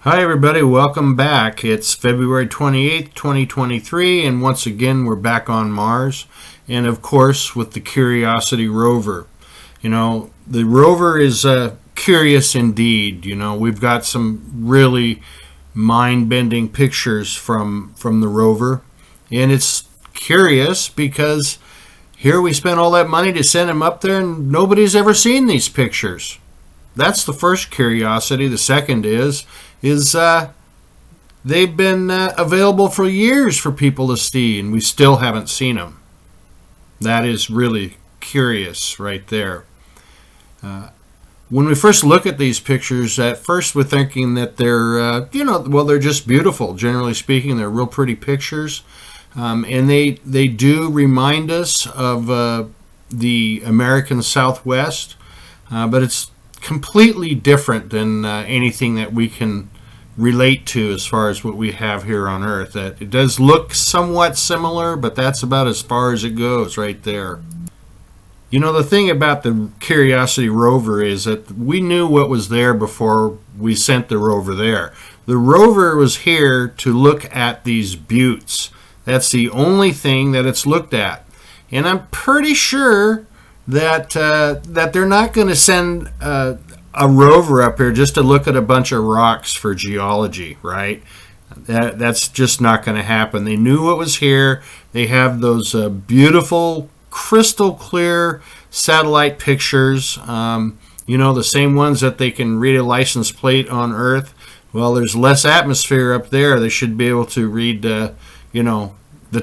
Hi everybody, welcome back. It's February 28th, 2023, and once again we're back on Mars, and of course with the Curiosity Rover. You know, the rover is curious indeed. You know, we've got some really mind-bending pictures from the rover, and it's curious because here we spent all that money to send him up there and nobody's ever seen these pictures. That's the first curiosity. The second is they've been available for years for people to see, and we still haven't seen them. That is really curious right there. When we first look at these pictures, at first we're thinking that they're, they're just beautiful. Generally speaking, they're real pretty pictures, and they do remind us of the American Southwest, but it's completely different than anything that we can relate to as far as what we have here on Earth. That it does look somewhat similar, but that's about as far as it goes right there. You know, the thing about the Curiosity Rover is that we knew what was there before we sent the rover there. The rover was here to look at these buttes. That's the only thing that it's looked at. And I'm pretty sure that they're not going to send a rover up here just to look at a bunch of rocks for geology, right? That's just not going to happen. They knew what was here. They have those beautiful, crystal clear satellite pictures, the same ones that they can read a license plate on Earth. Well, there's less atmosphere up there. They should be able to read, the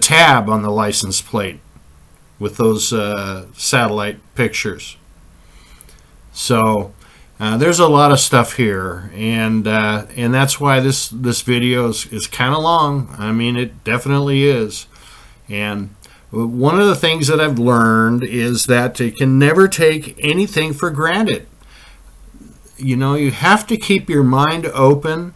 tab on the license plate with those satellite pictures. So there's a lot of stuff here, and that's why this video is kind of long. I mean, it definitely is. And one of the things that I've learned is that you can never take anything for granted. You know, you have to keep your mind open.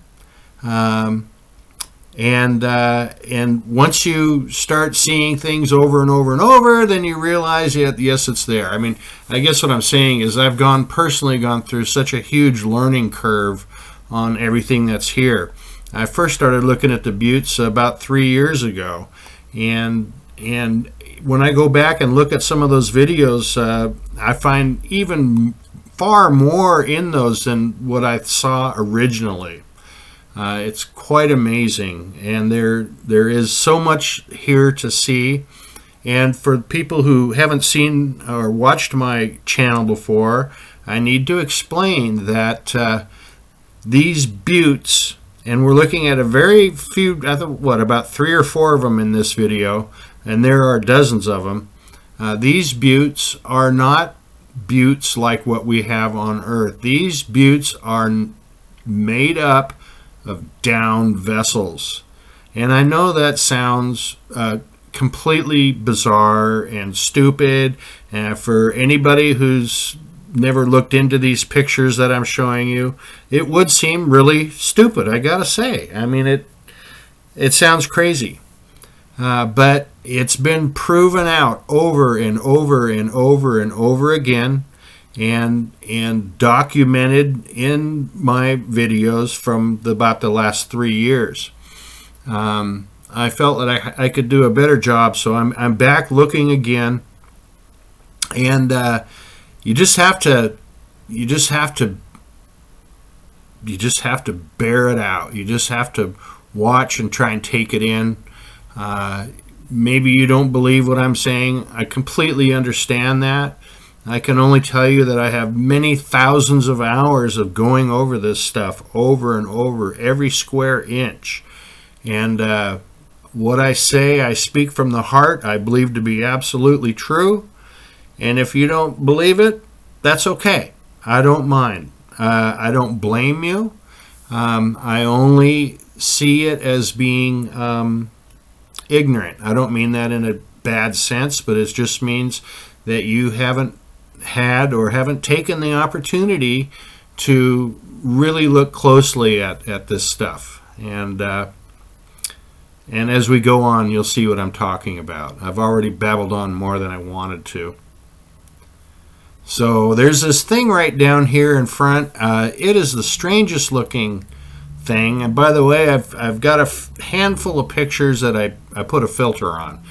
And once you start seeing things over and over and over, then you realize, yes, it's there. I mean, I guess what I'm saying is I've personally gone through such a huge learning curve on everything that's here. I first started looking at the buttes about 3 years ago, and when I go back and look at some of those videos, I find even far more in those than what I saw originally. It's quite amazing, and there is so much here to see. And for people who haven't seen or watched my channel before, I need to explain that these buttes, and we're looking at a very few, about 3 or 4 of them in this video, and there are dozens of them. These buttes are not buttes like what we have on Earth. These buttes are made up of down vessels. And I know that sounds completely bizarre and stupid, and for anybody who's never looked into these pictures that I'm showing you, it would seem really stupid, I gotta say. I mean, it sounds crazy, but it's been proven out over and over and over and over again, and documented in my videos from about the last 3 years. I felt that I could do a better job, so I'm back looking again, and you just have to bear it out. You just have to watch and try and take it in. Maybe you don't believe what I'm saying. I completely understand that. I can only tell you that I have many thousands of hours of going over this stuff over and over, every square inch. And what I say, I speak from the heart. I believe to be absolutely true. And if you don't believe it, that's okay. I don't mind. I don't blame you. I only see it as being ignorant. I don't mean that in a bad sense, but it just means that you haven't had or haven't taken the opportunity to really look closely at this stuff. And as we go on, you'll see what I'm talking about. I've already babbled on more than I wanted to. So there's this thing right down here in front. It is the strangest looking thing. And by the way, I've got a handful of pictures that I put a filter on.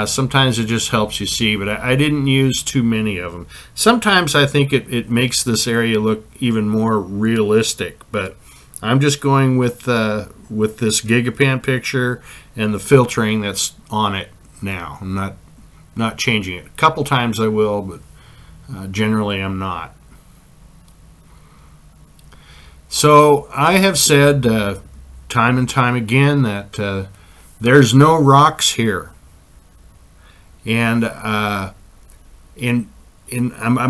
Sometimes it just helps you see, but I didn't use too many of them. Sometimes I think it makes this area look even more realistic, but I'm just going with this Gigapan picture and the filtering that's on it now. I'm not changing it. A couple times I will, but generally I'm not. So I have said time and time again that there's no rocks here. And I'm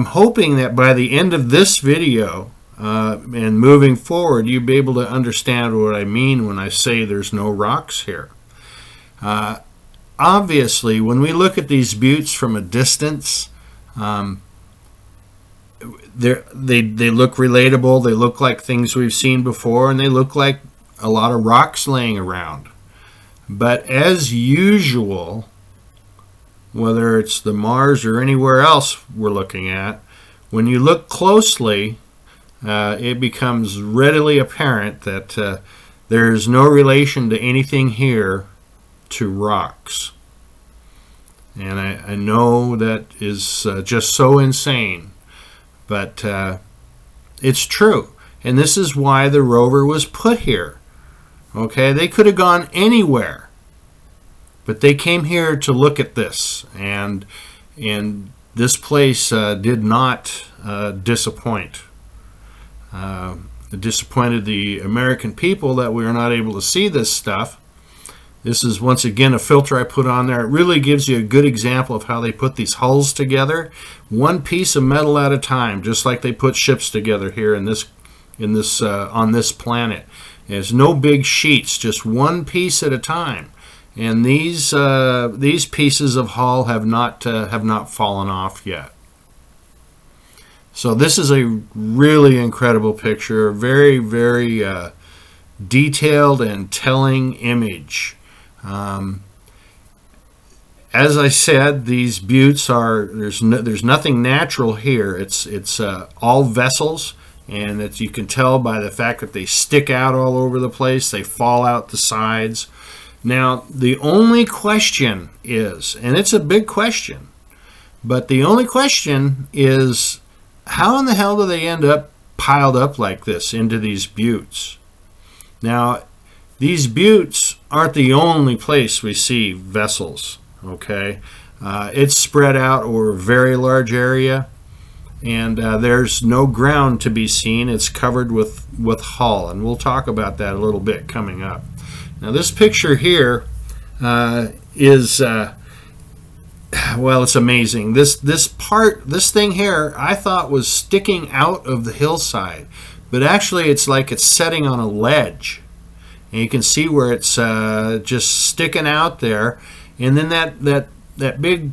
hoping that by the end of this video and moving forward, you'll be able to understand what I mean when I say there's no rocks here. Obviously, when we look at these buttes from a distance, they look relatable. They look like things we've seen before, and they look like a lot of rocks laying around. But as usual, whether it's the Mars or anywhere else we're looking at, when you look closely, it becomes readily apparent that there's no relation to anything here to rocks. And I know that is just so insane, but it's true. And this is why the rover was put here. Okay, they could have gone anywhere, but they came here to look at this, and this place did not disappoint. It disappointed the American people that we were not able to see this stuff. This is once again a filter I put on there. It really gives you a good example of how they put these hulls together, one piece of metal at a time, just like they put ships together here on this planet. There's no big sheets, just one piece at a time. And these pieces of hull have not fallen off yet. So this is a really incredible picture, very, very detailed and telling image. As I said, these buttes there's nothing natural here. It's all vessels, and you can tell by the fact that they stick out all over the place. They fall out the sides. Now, the only question is, and it's a big question, but the only question is, how in the hell do they end up piled up like this into these buttes? Now, these buttes aren't the only place we see vessels, okay? It's spread out over a very large area, and there's no ground to be seen. It's covered with hull, and we'll talk about that a little bit coming up. Now, this picture here is, well, it's amazing. This thing here, I thought was sticking out of the hillside, but actually it's like it's setting on a ledge. And you can see where it's just sticking out there, and then that big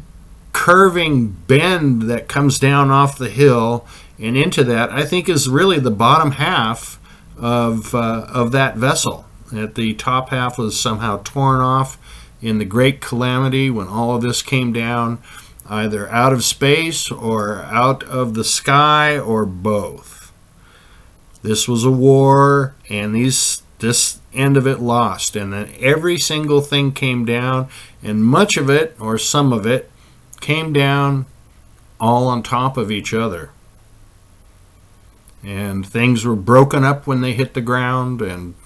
curving bend that comes down off the hill and into that, I think, is really the bottom half of that vessel. That the top half was somehow torn off in the Great Calamity when all of this came down, either out of space or out of the sky or both. This was a war, and this end of it lost, and then every single thing came down, and much of it, or some of it, came down all on top of each other. And things were broken up when they hit the ground, and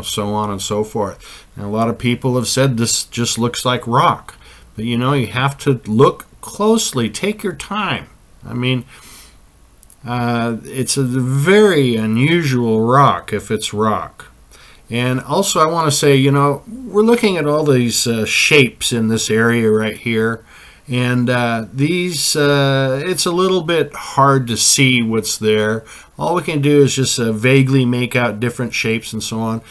so on and so forth. And a lot of people have said this just looks like rock. But you have to look closely. Take your time. I mean, it's a very unusual rock if it's rock. And also I want to say, we're looking at all these shapes in this area right here. And it's a little bit hard to see what's there. All we can do is just vaguely make out different shapes and so on.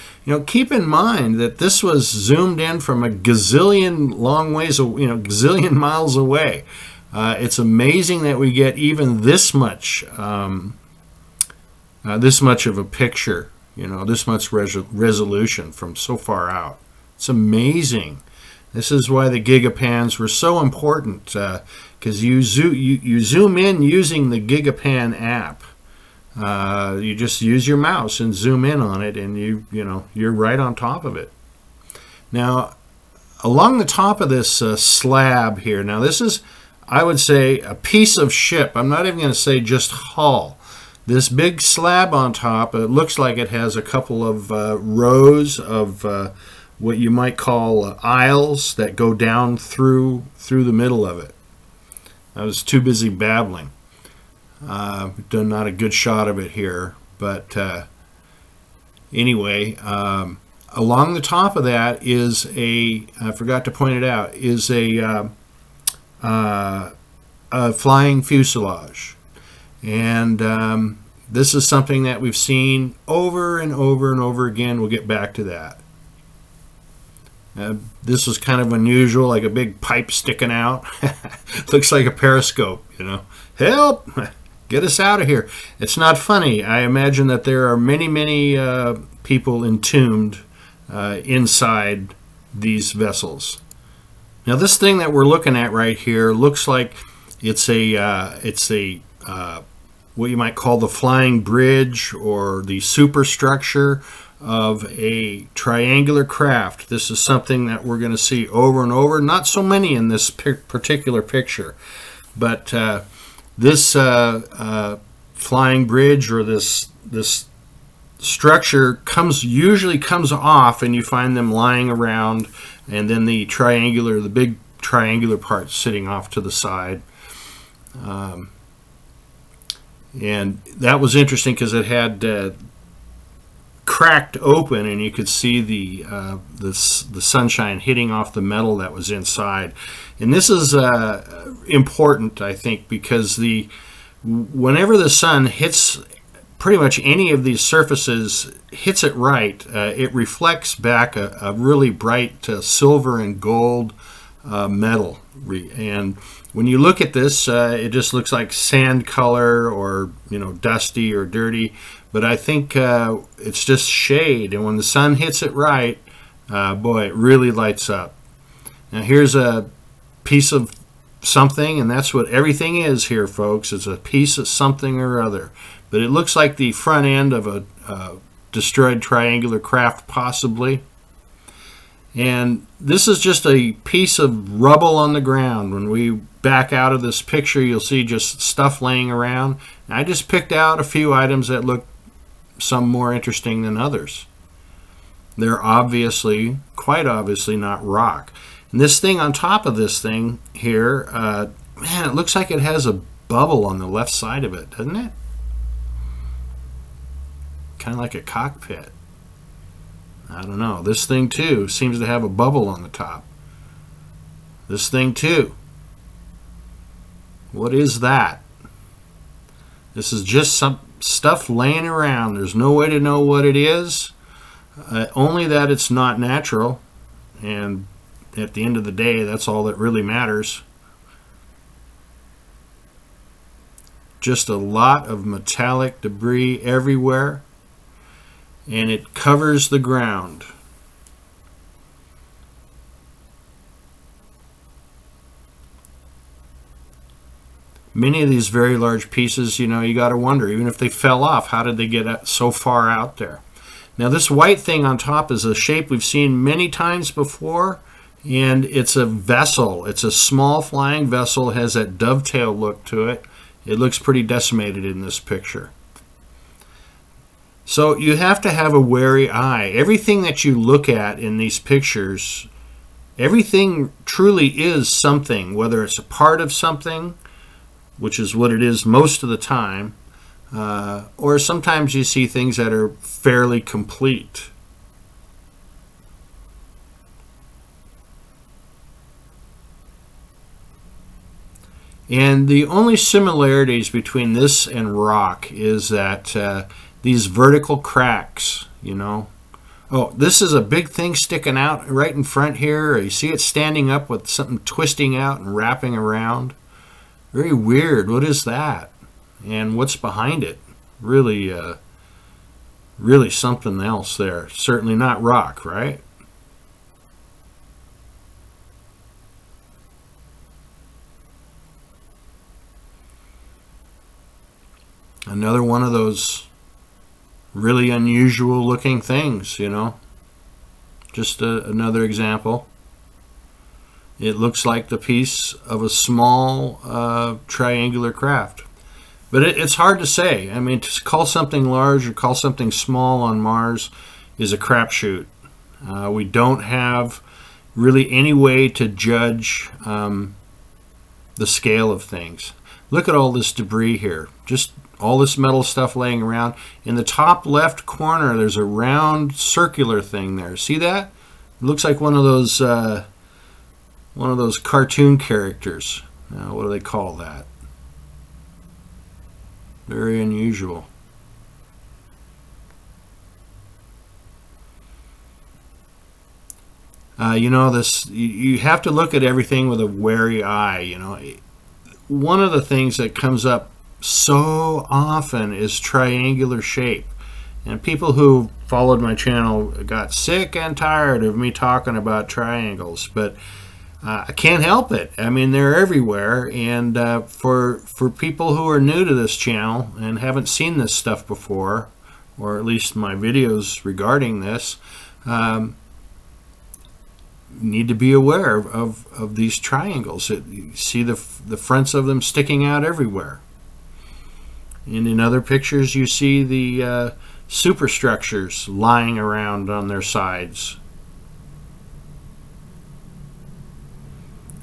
Keep in mind that this was zoomed in from a gazillion gazillion miles away. It's amazing that we get even this much of a picture, this much resolution from so far out. It's amazing. This is why the Gigapans were so important, because you zoom in using the Gigapan app. You just use your mouse and zoom in on it, and you're right on top of it. Now, along the top of this slab here, now this is, I would say, a piece of ship. I'm not even going to say just hull. This big slab on top, it looks like it has a couple of rows of what you might call aisles that go down through the middle of it. I was too busy babbling. Done not a good shot of it here, but anyway, along the top of that is I forgot to point it out, is a flying fuselage. And this is something that we've seen over and over and over again. We'll get back to that. This was kind of unusual, like a big pipe sticking out. Looks like a periscope, Help! Get us out of here. It's not funny. I imagine that there are many, many people entombed inside these vessels. Now, this thing that we're looking at right here looks like it's a what you might call the flying bridge or the superstructure of a triangular craft. This is something that we're going to see over and over. Not so many in this particular picture, but this flying bridge or this structure usually comes off, and you find them lying around, and then the big triangular part sitting off to the side. And that was interesting because it had cracked open, and you could see the sunshine hitting off the metal that was inside. And this is important, I think, because whenever the sun hits pretty much any of these surfaces, hits it right, it reflects back a really bright silver and gold metal. And when you look at this, it just looks like sand color or dusty or dirty. But I think it's just shade, and when the sun hits it right, boy, it really lights up. Now here's a piece of something, and that's what everything is here, folks. It's a piece of something or other. But it looks like the front end of a destroyed triangular craft, possibly. And this is just a piece of rubble on the ground. When we back out of this picture, you'll see just stuff laying around. And I just picked out a few items that look some more interesting than others. They're quite obviously not rock. And this thing on top of this thing here, man, it looks like it has a bubble on the left side of it, doesn't it? Kind of like a cockpit. I don't know. This thing too seems to have a bubble on the top. This thing too. What is that? This is just some stuff laying around. There's no way to know what it is. Only that it's not natural. And at the end of the day, that's all that really matters. Just a lot of metallic debris everywhere. And it covers the ground. Many of these very large pieces, you got to wonder, even if they fell off, how did they get so far out there? Now, this white thing on top is a shape we've seen many times before, and it's a vessel. It's a small flying vessel. It has that dovetail look to it. It looks pretty decimated in this picture. So you have to have a wary eye. Everything that you look at in these pictures, everything truly is something, whether it's a part of something, which is what it is most of the time, or sometimes you see things that are fairly complete. And the only similarities between this and rock is that these vertical cracks, Oh, this is a big thing sticking out right in front here. You see it standing up with something twisting out and wrapping around. Very weird. What is that? And what's behind it? Really something else there. Certainly not rock, right? Another one of those really unusual looking things, you know. Just another example. It looks like the piece of a small triangular craft. But it's hard to say. I mean, to call something large or call something small on Mars is a crapshoot. We don't have really any way to judge the scale of things. Look at all this debris here. Just all this metal stuff laying around. In the top left corner, there's a round circular thing there. See that? It looks like one of those cartoon characters. What do they call that? Very unusual. You know, you have to look at everything with a wary eye. You know, one of the things that comes up so often is triangular shape, and people who followed my channel got sick and tired of me talking about triangles, but I can't help it. I mean, they're everywhere, and for people who are new to this channel and haven't seen this stuff before, or at least my videos regarding this, need to be aware of these triangles. You see the fronts of them sticking out everywhere. And in other pictures you see the superstructures lying around on their sides.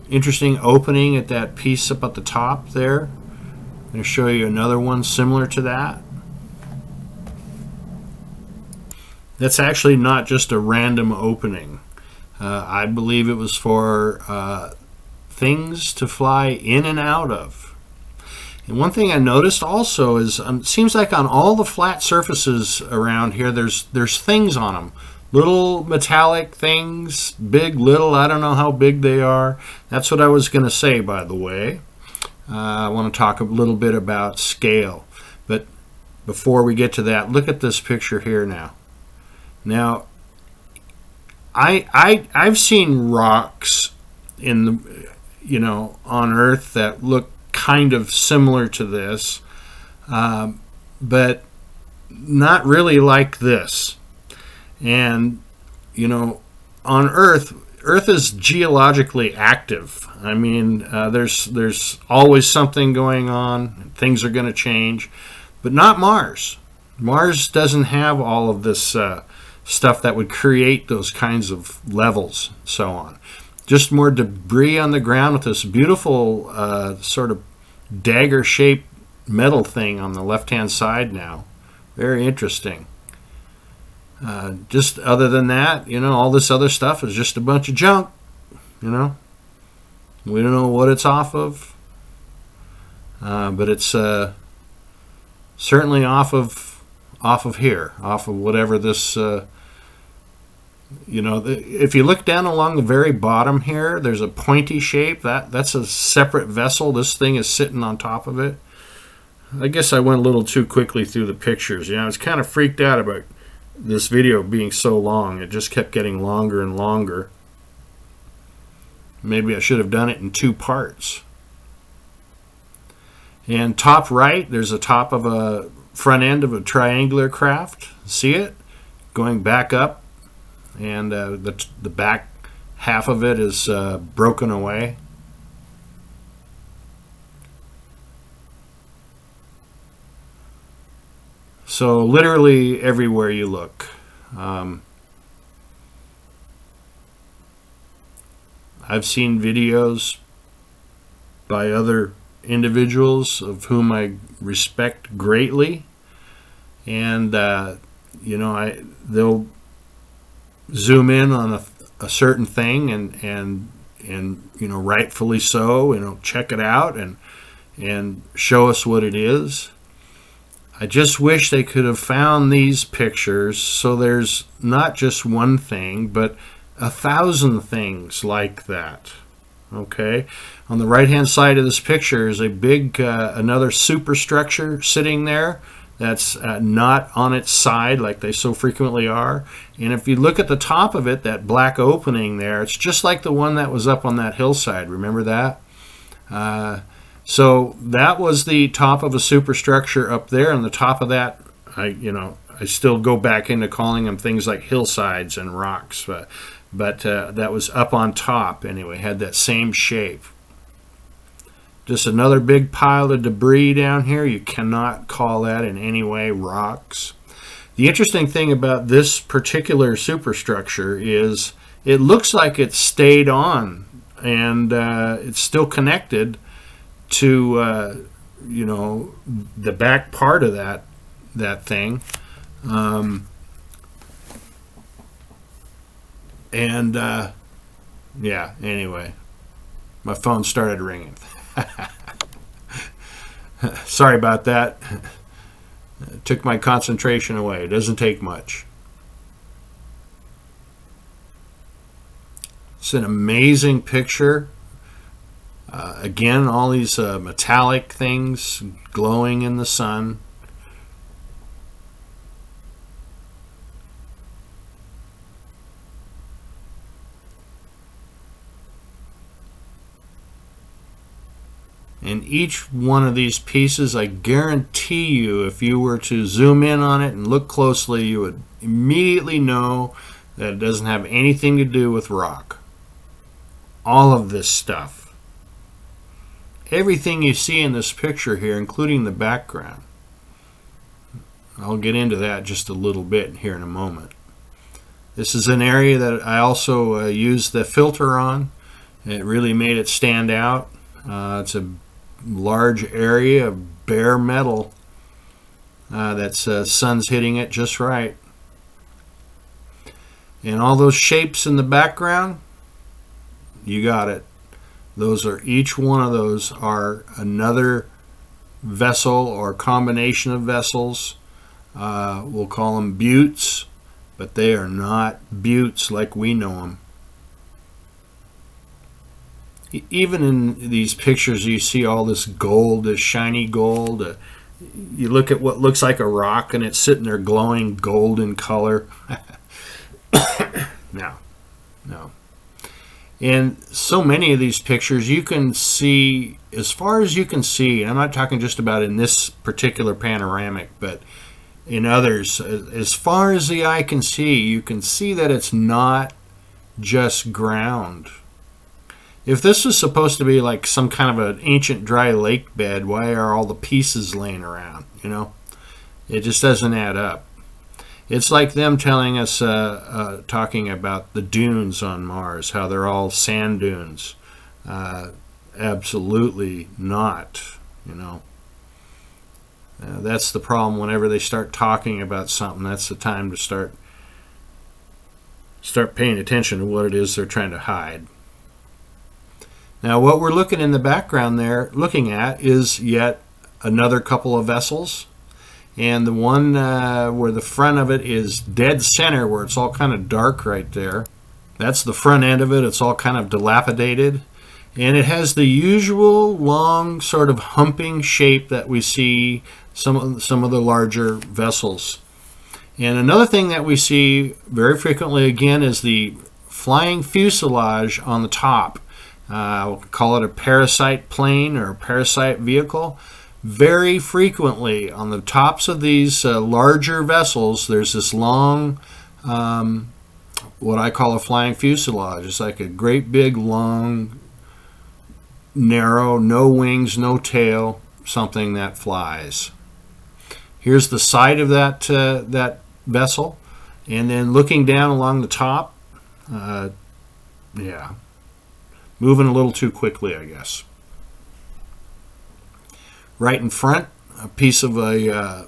Interesting opening at that piece up at the top there. I'm going to show you another one similar to that. That's actually not just a random opening. I believe it was for things to fly in and out of. And one thing I noticed also is it seems like on all the flat surfaces around here there's things on them. Little metallic things, big, little, I don't know how big they are. That's what I was going to say, by the way. I want to talk a little bit about scale. But before we get to that, look at this picture here now. Now, I've seen rocks in the, you know, on Earth that look kind of similar to this, but not really like this. And you know, on Earth is geologically active. I mean, there's always something going on. Things are going to change, but not Mars. Mars doesn't have all of this stuff that would create those kinds of levels and so on. Just more debris on the ground with this beautiful sort of dagger-shaped metal thing on the left-hand side now. Very interesting. Just other than that, you know, all this other stuff is just a bunch of junk, you know. We don't know what it's off of, but it's certainly off of here, off of whatever this, you know, if you look down along the very bottom here, there's a pointy shape. That's a separate vessel. This thing is sitting on top of it. I guess I went a little too quickly through the pictures. You know, I was kind of freaked out about this video being so long. It just kept getting longer and longer. Maybe I should have done it in 2 parts. And top right, there's a top of a front end of a triangular craft. See it? Going back up. And the back half of it is broken away. So literally everywhere you look. I've seen videos by other individuals of whom I respect greatly, and you know, they'll zoom in on a certain thing and you know, rightfully so, you know, check it out and show us what it is. I just wish they could have found these pictures so there's not just one thing, but 1,000 things like that. Okay, on the right hand side of this picture is a big another superstructure sitting there that's not on its side like they so frequently are. And if you look at the top of it, that black opening there, it's just like the one that was up on that hillside. Remember that? So that was the top of a superstructure up there, and the top of that, I still go back into calling them things like hillsides and rocks, but that was up on top anyway, had that same shape. Just another big pile of debris down here. You cannot call that in any way rocks. The interesting thing about this particular superstructure is it looks like it stayed on, and it's still connected to the back part of that thing. Yeah, anyway, my phone started ringing. Sorry about that. It took my concentration away. It doesn't take much. It's an amazing picture. Again, all these metallic things glowing in the sun. And each one of these pieces, I guarantee you, if you were to zoom in on it and look closely, you would immediately know that it doesn't have anything to do with rock. All of this stuff. Everything you see in this picture here, including the background. I'll get into that just a little bit here in a moment. This is an area that I also used the filter on. It really made it stand out. It's a large area of bare metal that's sun's hitting it just right. And all those shapes in the background, you got it. Those are, each one of those are another vessel or combination of vessels. We'll call them buttes, but they are not buttes like we know them. Even in these pictures, you see all this gold, this shiny gold. You look at what looks like a rock, and it's sitting there glowing golden color. No. In so many of these pictures, you can see, as far as you can see, I'm not talking just about in this particular panoramic, but in others, as far as the eye can see, you can see that it's not just ground. If this is supposed to be like some kind of an ancient dry lake bed, why are all the pieces laying around? It just doesn't add up. It's like them telling us, talking about the dunes on Mars, how they're all sand dunes. Absolutely not, that's the problem. Whenever they start talking about something, that's the time to start paying attention to what it is they're trying to hide. Now, what we're looking in the background there, looking at, is yet another couple of vessels. And the one where the front of it is dead center, where it's all kind of dark right there, that's the front end of it. It's all kind of dilapidated. And it has the usual long sort of humping shape that we see some of the larger vessels. And another thing that we see very frequently, again, is the flying fuselage on the top. We'll call it a parasite plane or a parasite vehicle. Very frequently on the tops of these larger vessels, there's this long, what I call a flying fuselage. It's like a great big long, narrow, no wings, no tail, something that flies. Here's the side of that vessel, and then looking down along the top, moving a little too quickly, I guess. Right in front, a piece of a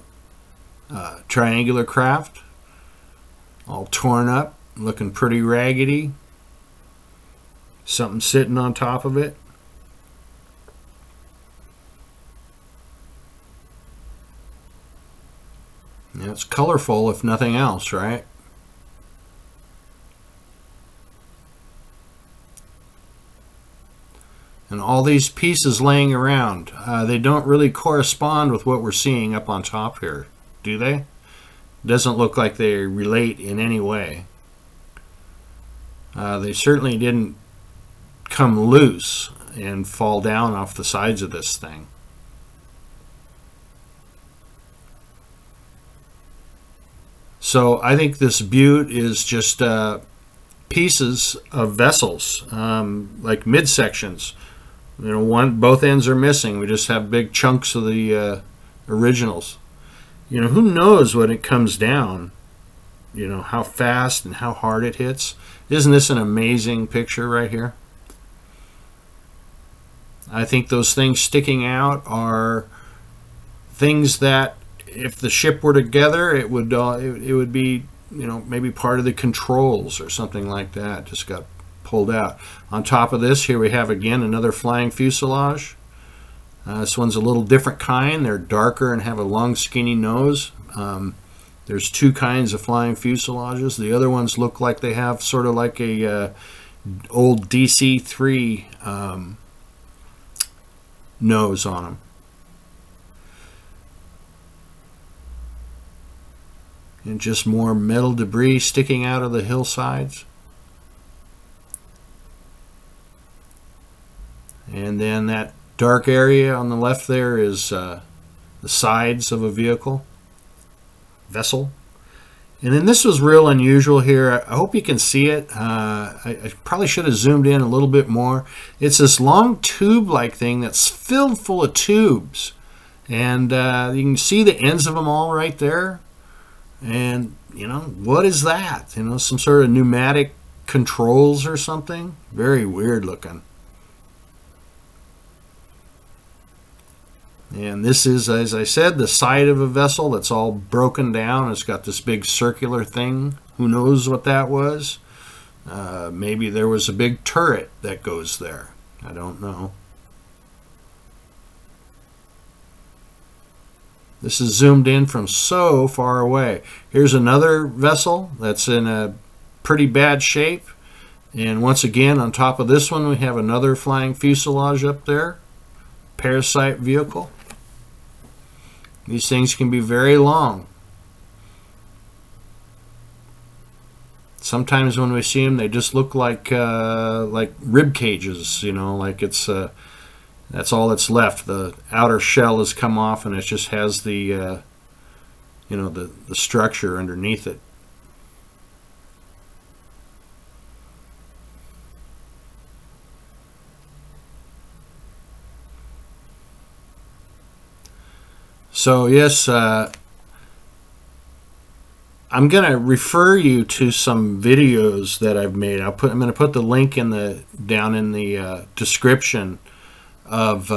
triangular craft, all torn up, looking pretty raggedy. Something sitting on top of it. Now, it's colorful, if nothing else, right? And all these pieces laying around, they don't really correspond with what we're seeing up on top here, do they? It doesn't look like they relate in any way. They certainly didn't come loose, and fall down off the sides of this thing. So I think this butte is just pieces of vessels, like midsections. Both ends are missing. We just have big chunks of the originals. Who knows when it comes down, how fast and how hard it hits. Isn't this an amazing picture right here? I think those things sticking out are things that if the ship were together, it would be, maybe part of the controls or something like that. Just got pulled out. On top of this, here we have again another flying fuselage. This one's a little different kind. They're darker and have a long skinny nose. There's two kinds of flying fuselages. The other ones look like they have sort of like a old DC-3 nose on them. And just more metal debris sticking out of the hillsides. And then that dark area on the left there is the sides of a vessel. And then this was real unusual here. I hope you can see it. I probably should have zoomed in a little bit more. It's this long tube-like thing that's filled full of tubes. And you can see the ends of them all right there. And, what is that? Some sort of pneumatic controls or something? Very weird looking. And this is, as I said, the side of a vessel that's all broken down. It's got this big circular thing. Who knows what that was? Maybe there was a big turret that goes there. I don't know. This is zoomed in from so far away. Here's another vessel that's in a pretty bad shape. And once again, on top of this one, we have another flying fuselage up there. Parasite vehicle. These things can be very long. Sometimes when we see them, they just look like rib cages. Like it's that's all that's left. The outer shell has come off, and it just has the the structure underneath it. So yes, I'm going to refer you to some videos that I've made. I'm going to put the link down in the description of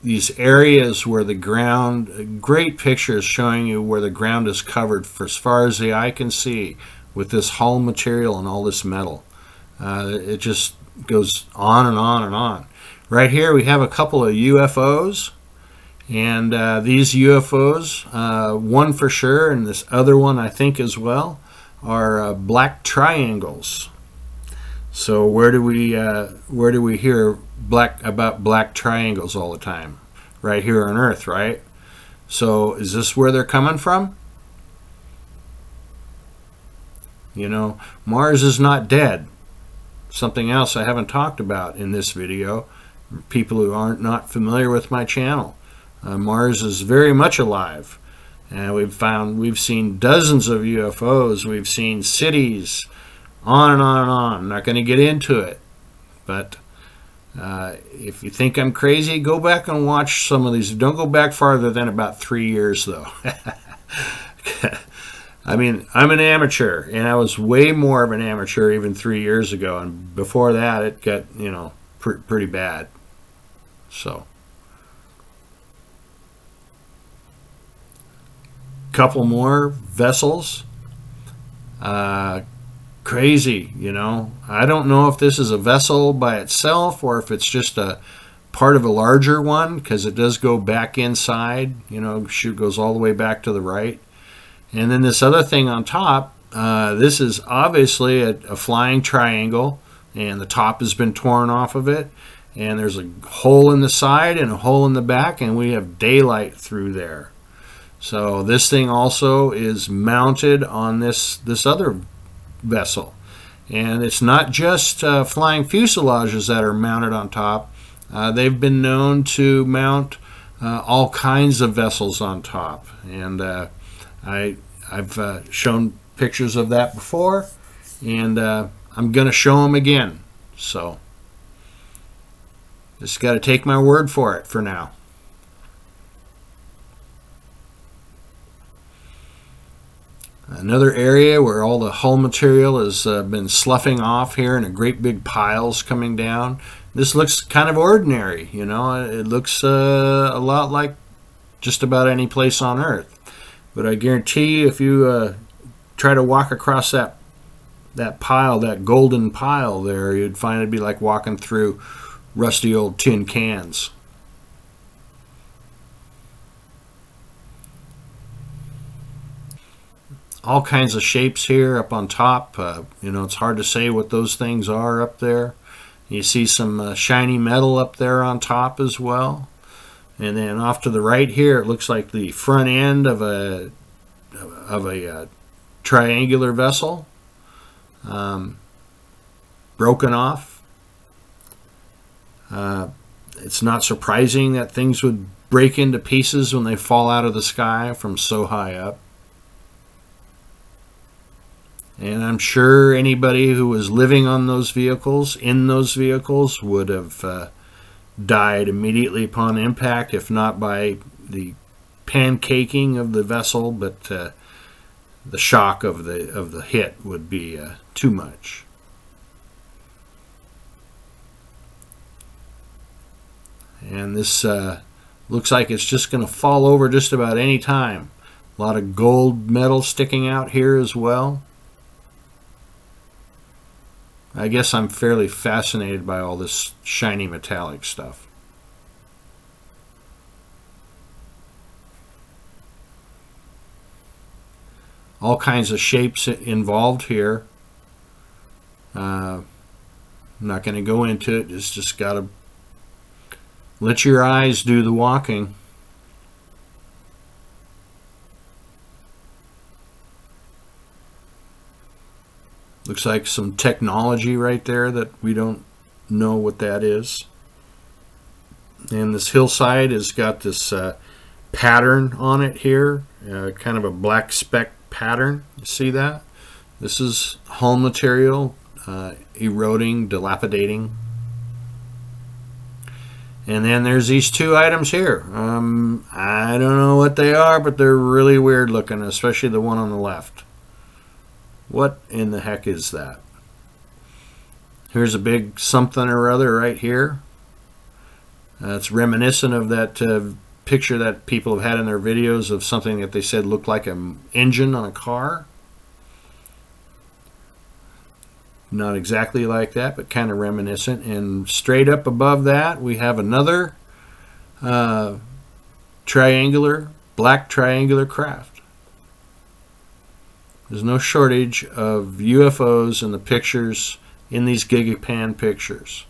these areas where the ground, great pictures showing you where the ground is covered for as far as the eye can see with this hull material and all this metal. It just goes on and on and on. Right here we have a couple of UFOs. And these UFOs, one for sure, and this other one I think as well, are black triangles. So where do we hear about black triangles all the time? Right here on Earth, right? So is this where they're coming from? Mars is not dead. Something else I haven't talked about in this video. People who aren't not familiar with my channel. Mars is very much alive, and we've seen dozens of UFOs. We've seen cities, on and on and on. I'm not going to get into it, but if you think I'm crazy, go back and watch some of these. Don't go back farther than about 3 years, though. I mean, I'm an amateur, and I was way more of an amateur even 3 years ago, and before that, it got pretty bad. So. Couple more vessels. Crazy, I don't know if this is a vessel by itself or if it's just a part of a larger one, because it does go back inside. Chute goes all the way back to the right. And then this other thing on top, this is obviously a flying triangle, and the top has been torn off of it. And there's a hole in the side and a hole in the back, and we have daylight through there. So this thing also is mounted on this other vessel. And it's not just flying fuselages that are mounted on top. They've been known to mount all kinds of vessels on top, and I've shown pictures of that before, and I'm going to show them again. So just got to take my word for it for now. Another area where all the hull material has been sloughing off here and a great big piles coming down. This looks kind of ordinary, you know. It looks a lot like just about any place on Earth. But I guarantee you, if you try to walk across that pile, that golden pile there, you'd find it'd be like walking through rusty old tin cans. All kinds of shapes here up on top. You know, it's hard to say what those things are up there. You see some shiny metal up there on top as well. And then off to the right here, it looks like the front end of a triangular vessel, broken off. It's not surprising that things would break into pieces when they fall out of the sky from so high up. And I'm sure anybody who was living on those vehicles, in those vehicles, would have died immediately upon impact, if not by the pancaking of the vessel, but the shock of the hit would be too much. And this looks like it's just going to fall over just about any time. A lot of gold metal sticking out here as well. I guess I'm fairly fascinated by all this shiny metallic stuff. All kinds of shapes involved here. I'm not going to go into it. It's just got to let your eyes do the walking. Looks like some technology right there that we don't know what that is. And this hillside has got this pattern on it here, kind of a black speck pattern. You see that? This is hull material eroding, dilapidating. And then there's these two items here. I don't know what they are, but they're really weird looking, especially the one on the left. What in the heck is that? Here's a big something or other right here. It's reminiscent of that picture that people have had in their videos of something that they said looked like an engine on a car. Not exactly like that, but kind of reminiscent. And straight up above that, we have another black triangular craft. There's no shortage of UFOs in the pictures, in these Gigapan pictures.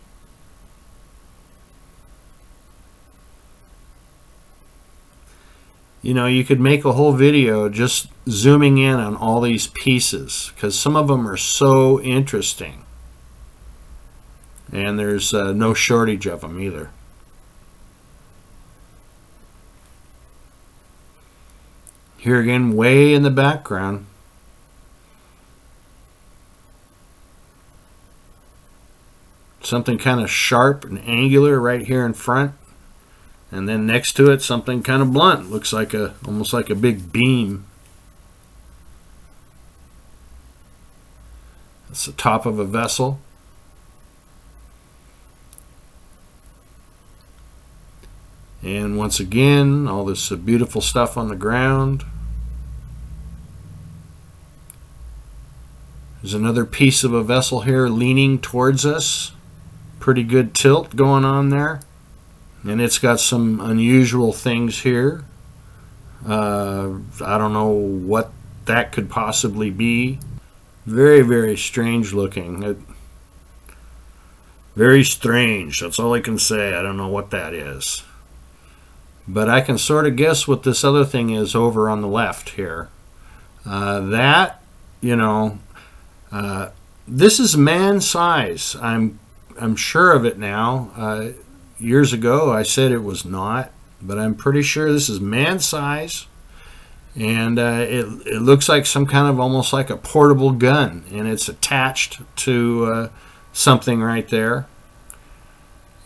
You know, you could make a whole video just zooming in on all these pieces, because some of them are so interesting. And there's no shortage of them either. Here again, way in the background, something kind of sharp and angular right here in front, and then next to it something kind of blunt, looks like almost like a big beam. That's the top of a vessel. And once again, all this beautiful stuff on the ground. There's another piece of a vessel here leaning towards us. Pretty good tilt going on there. And it's got some unusual things here. I don't know what that could possibly be. Very, very strange looking. Very strange. That's all I can say. I don't know what that is. But I can sort of guess what this other thing is over on the left here. That, you know, this is man size. I'm sure of it now. years ago I said it was not, but I'm pretty sure this is man size. And it looks like some kind of almost like a portable gun, and it's attached to something right there.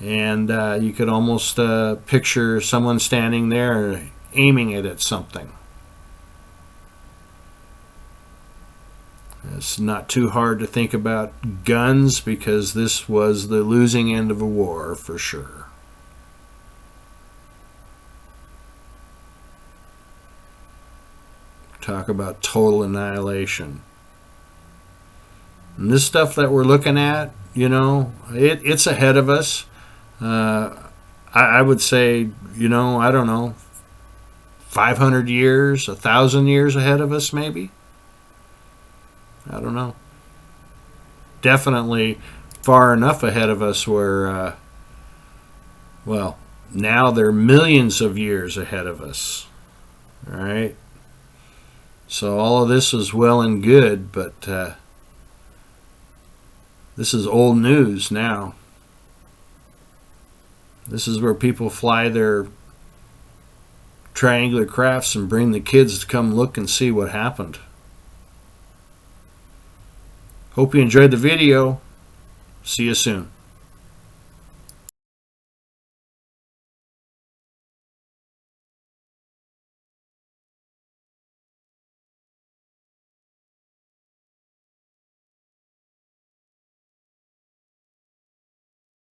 And you could almost picture someone standing there aiming it at something. It's not too hard to think about guns, because this was the losing end of a war for sure. Talk about total annihilation. And this stuff that we're looking at, it's ahead of us. I would say, I don't know, 500 years, 1,000 years ahead of us, maybe. I don't know. Definitely far enough ahead of us where, now they're millions of years ahead of us. All right. So all of this is well and good, but this is old news now. This is where people fly their triangular crafts and bring the kids to come look and see what happened. Hope you enjoyed the video. See you soon.